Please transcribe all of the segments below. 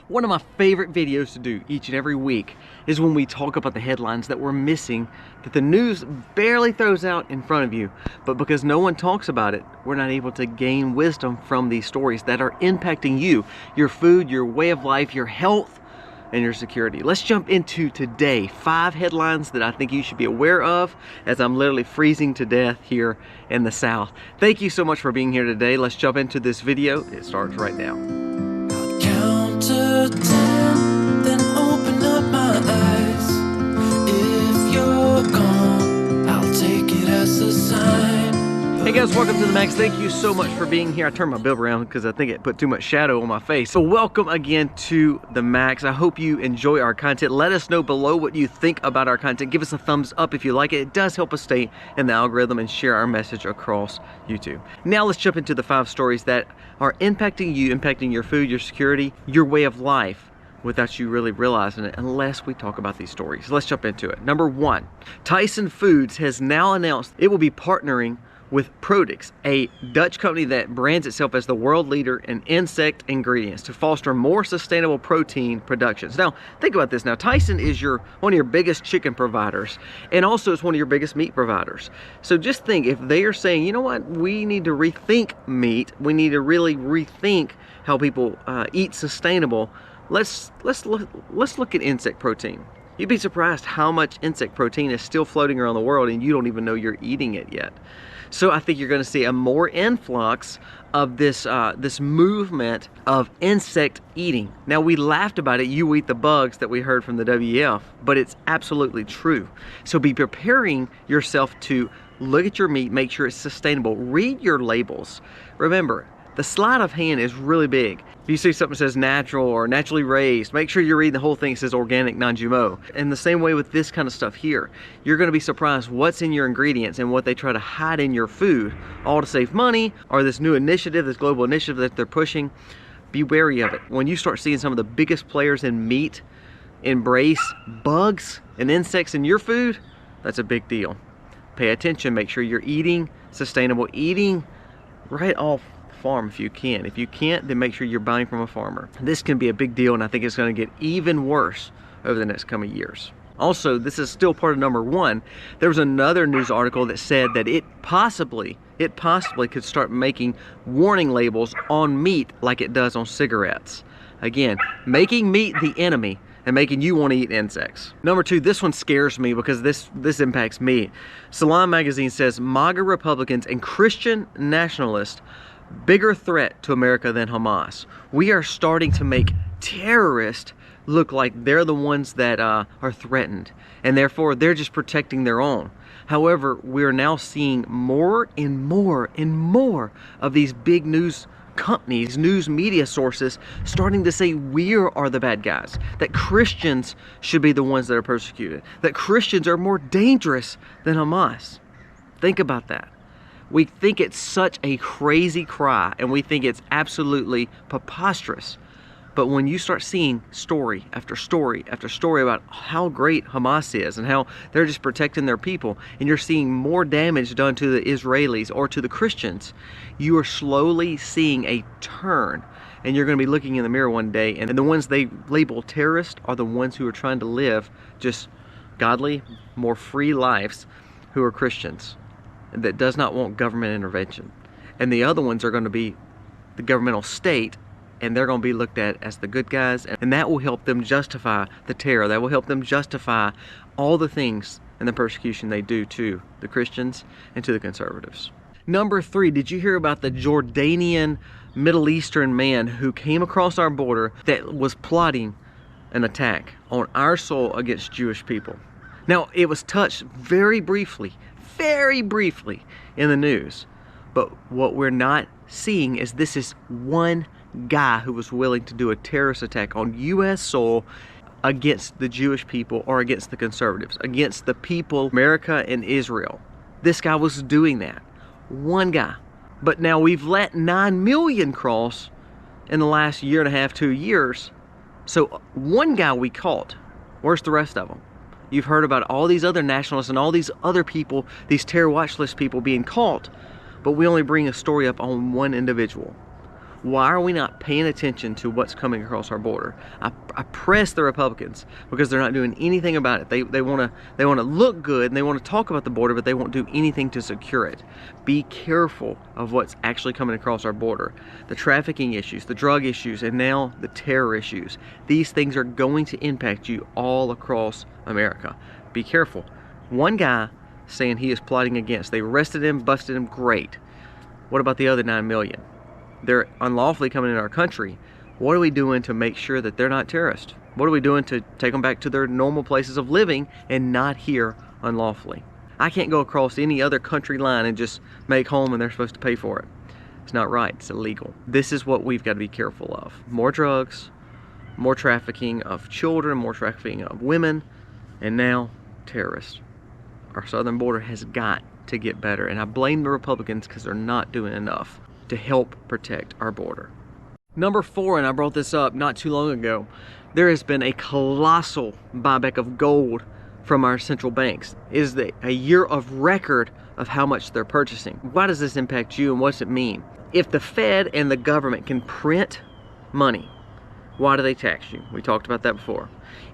One of my favorite videos to do each and every week is when we talk about the headlines that we're missing, that the news barely throws out in front of you, but because no one talks about it, we're not able to gain wisdom from these stories that are impacting you, your food, your way of life, your health, and your security. Let's jump into today 5 headlines that I think you should be aware of, as I'm literally freezing to death here in the South. Thank you so much for being here today. Let's jump into this video. It starts right now. I'll count to 10, then open up my eyes. If you're gone, I'll take it as a sign. Hey guys, welcome to the Max. Thank you so much for being here. I turned my bill around because I think it put too much shadow on my face. So welcome again to the Max. I hope you enjoy our content. Let us know below what you think about our content. Give us a thumbs up if you like it. It does help us stay in the algorithm and share our message across YouTube. Now let's jump into the 5 stories that are impacting you, impacting your food, your security, your way of life, without you really realizing it unless we talk about these stories. Let's jump into it. Number 1, Tyson Foods has now announced it will be partnering with Products, a Dutch company that brands itself as the world leader in insect ingredients, to foster more sustainable protein productions. Now, think about this. Now, Tyson is one of your biggest chicken providers, and also it's one of your biggest meat providers. So just think, if they are saying, you know what, we need to rethink meat, we need to really rethink how people eat sustainable. Let's look at insect protein. You'd be surprised how much insect protein is still floating around the world and you don't even know you're eating it yet. So I think you're going to see a more influx of this movement of insect eating. Now, we laughed about it, you eat the bugs, that we heard from the WEF, but it's absolutely true. So be preparing yourself to look at your meat, make sure it's sustainable. Read your labels. Remember, the sleight of hand is really big. If you see something that says natural or naturally raised, make sure you're reading the whole thing. It says organic, non-GMO. And the same way with this kind of stuff here. You're going to be surprised what's in your ingredients and what they try to hide in your food, all to save money, or this new initiative, this global initiative that they're pushing. Be wary of it. When you start seeing some of the biggest players in meat embrace bugs and insects in your food, that's a big deal. Pay attention. Make sure you're eating sustainable, eating right off farm if you can. If you can't, then make sure you're buying from a farmer. This can be a big deal, and I think it's going to get even worse over the next coming years. Also, this is still part of number 1. There was another news article that said that it possibly could start making warning labels on meat like it does on cigarettes. Again, making meat the enemy and making you want to eat insects. Number 2, this one scares me because this impacts me. Salon magazine says MAGA Republicans and Christian nationalists bigger threat to America than Hamas. We are starting to make terrorists look like they're the ones that are threatened, and therefore they're just protecting their own. However, we're now seeing more and more and more of these big news companies, news media sources, starting to say we are the bad guys, that Christians should be the ones that are persecuted, that Christians are more dangerous than Hamas. Think about that. We think it's such a crazy cry, and we think it's absolutely preposterous. But when you start seeing story after story after story about how great Hamas is and how they're just protecting their people, and you're seeing more damage done to the Israelis or to the Christians, you are slowly seeing a turn. And you're going to be looking in the mirror one day, and the ones they label terrorists are the ones who are trying to live just godly, more free lives, who are Christians, that does not want government intervention. And the other ones are going to be the governmental state, and they're going to be looked at as the good guys, and that will help them justify the terror. That will help them justify all the things and the persecution they do to the Christians and to the conservatives. Number 3, did you hear about the Jordanian Middle Eastern man who came across our border that was plotting an attack on our soil against Jewish people? Now, it was touched very briefly in the news, but what we're not seeing is this is one guy who was willing to do a terrorist attack on U.S. soil against the Jewish people, or against the conservatives, against the people, America and Israel. This guy was doing that. One guy. But now we've let 9 million cross in the last year and a half, 2 years. So one guy we caught. Where's the rest of them? You've heard about all these other nationalists and all these other people, these terror watch list people being caught, but we only bring a story up on one individual. Why are we not paying attention to what's coming across our border? I press the Republicans because they're not doing anything about it. They want to look good and they want to talk about the border, but they won't do anything to secure it. Be careful of what's actually coming across our border. The trafficking issues, the drug issues, and now the terror issues. These things are going to impact you all across America. Be careful. One guy saying he is plotting against. They arrested him, busted him, great. What about the other 9 million? They're unlawfully coming into our country. What are we doing to make sure that they're not terrorists? What are we doing to take them back to their normal places of living and not here unlawfully? I can't go across any other country line and just make home and they're supposed to pay for it. It's not right, it's illegal. This is what we've got to be careful of. More drugs, more trafficking of children, more trafficking of women, and now terrorists. Our southern border has got to get better, and I blame the Republicans because they're not doing enough to help protect our border. Number 4, and I brought this up not too long ago, there has been a colossal buyback of gold from our central banks. It is a year of record of how much they're purchasing. Why does this impact you and what does it mean? If the Fed and the government can print money, why do they tax you? We talked about that before.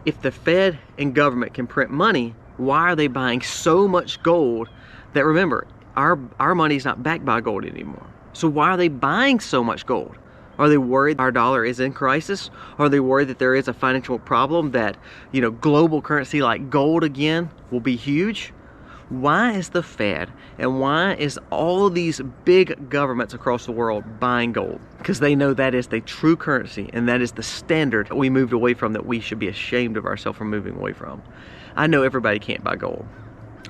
If the Fed and government can print money, why are they buying so much gold that, remember, our money is not backed by gold anymore? So why are they buying so much gold? Are they worried our dollar is in crisis? Are they worried that there is a financial problem that, global currency like gold again will be huge? Why is the Fed and why is all of these big governments across the world buying gold? Because they know that is the true currency and that is the standard we moved away from, that we should be ashamed of ourselves for moving away from. I know everybody can't buy gold,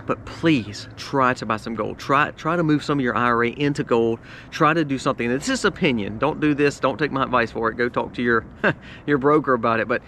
but please try to buy some gold. Try to move some of your IRA into gold. Try to do something. This is opinion. Don't do this. Don't take my advice for it. Go talk to your broker about it. But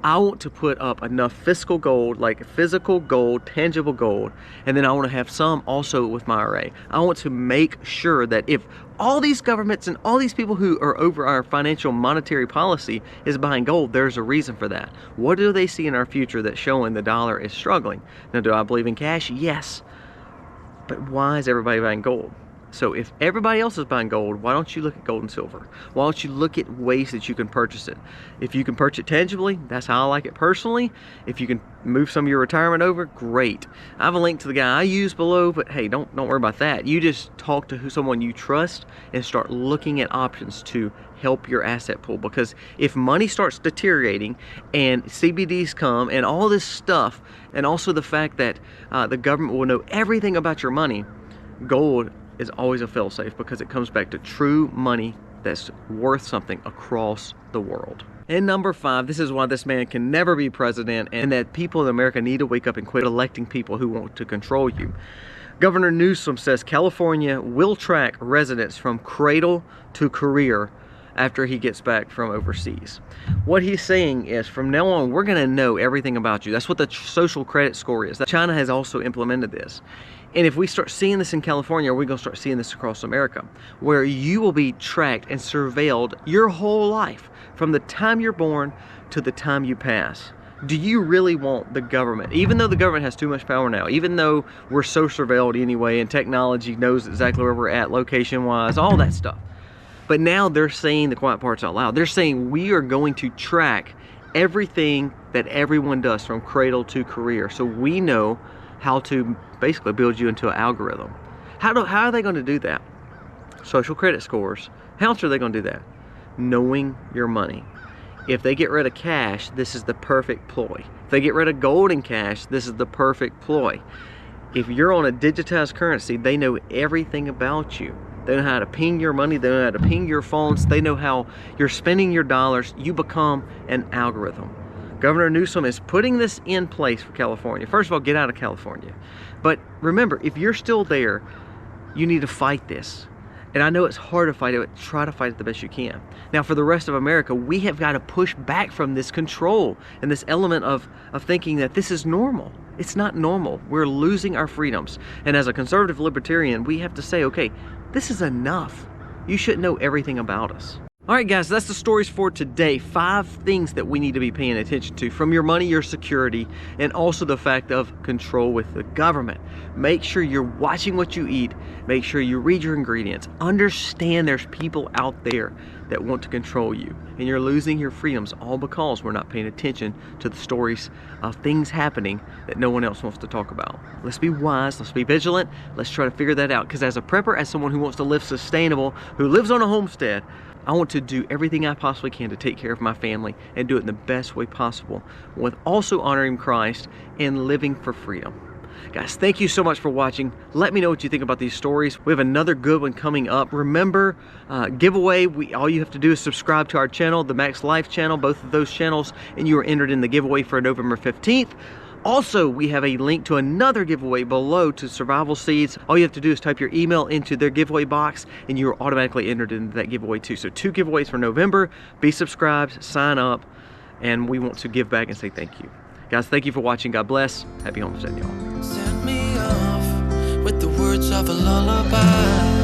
I want to put up enough physical gold, like physical gold, tangible gold, and then I want to have some also with my IRA. I want to make sure that if all these governments and all these people who are over our financial monetary policy is buying gold, there's a reason for that. What do they see in our future that's showing the dollar is struggling? Now, do I believe in cash? Yes. But why is everybody buying gold? So if everybody else is buying gold, why don't you look at gold and silver? Why don't you look at ways that you can purchase it? If you can purchase it tangibly, that's how I like it personally. If you can move some of your retirement over, great. I have a link to the guy I use below, but hey, don't worry about that. You just talk to someone you trust and start looking at options to help your asset pool. Because if money starts deteriorating and CBDs come and all this stuff, and also the fact that the government will know everything about your money, gold is always a fail-safe because it comes back to true money that's worth something across the world. And number 5, this is why this man can never be president, and that people in America need to wake up and quit electing people who want to control you. Governor Newsom says California will track residents from cradle to career after he gets back from overseas. What he's saying is, from now on, we're gonna know everything about you. That's what the social credit score is. China has also implemented this. And if we start seeing this in California, we're gonna start seeing this across America, where you will be tracked and surveilled your whole life, from the time you're born to the time you pass. Do you really want the government, even though the government has too much power now, even though we're so surveilled anyway and technology knows exactly where we're at location-wise, all that stuff. But now they're saying the quiet parts out loud. They're saying we are going to track everything that everyone does from cradle to career. So we know how to basically build you into an algorithm. How are they going to do that? Social credit scores. How else are they going to do that? Knowing your money. If they get rid of cash, this is the perfect ploy. If they get rid of gold and cash, this is the perfect ploy. If you're on a digitized currency, they know everything about you. They know how to ping your money. They know how to ping your phones. They know how you're spending your dollars. You become an algorithm. Governor Newsom is putting this in place for California. First of all, get out of California. But remember, if you're still there, you need to fight this. And I know it's hard to fight it, but try to fight it the best you can. Now, for the rest of America, we have got to push back from this control and this element of thinking that this is normal. It's not normal. We're losing our freedoms. And as a conservative libertarian, we have to say, okay, this is enough. You shouldn't know everything about us. All right, guys, that's the stories for today. 5 things that we need to be paying attention to, from your money, your security, and also the fact of control with the government. Make sure you're watching what you eat. Make sure you read your ingredients. Understand there's people out there that want to control you, and you're losing your freedoms all because we're not paying attention to the stories of things happening that no one else wants to talk about. Let's be wise, let's be vigilant, let's try to figure that out, because as a prepper, as someone who wants to live sustainable, who lives on a homestead, I want to do everything I possibly can to take care of my family and do it in the best way possible, with also honoring Christ and living for freedom. Guys, thank you so much for watching. Let me know what you think about these stories. We have another good one coming up. Remember, giveaway, all you have to do is subscribe to our channel, the Max Life channel, both of those channels, and you are entered in the giveaway for November 15th. Also, we have a link to another giveaway below to Survival Seeds. All you have to do is type your email into their giveaway box and you are automatically entered into that giveaway too. So 2 giveaways for November. Be subscribed, sign up, and we want to give back and say thank you. Guys, thank you for watching. God bless. Happy homesteading, y'all. Send me off with the words of a lullaby.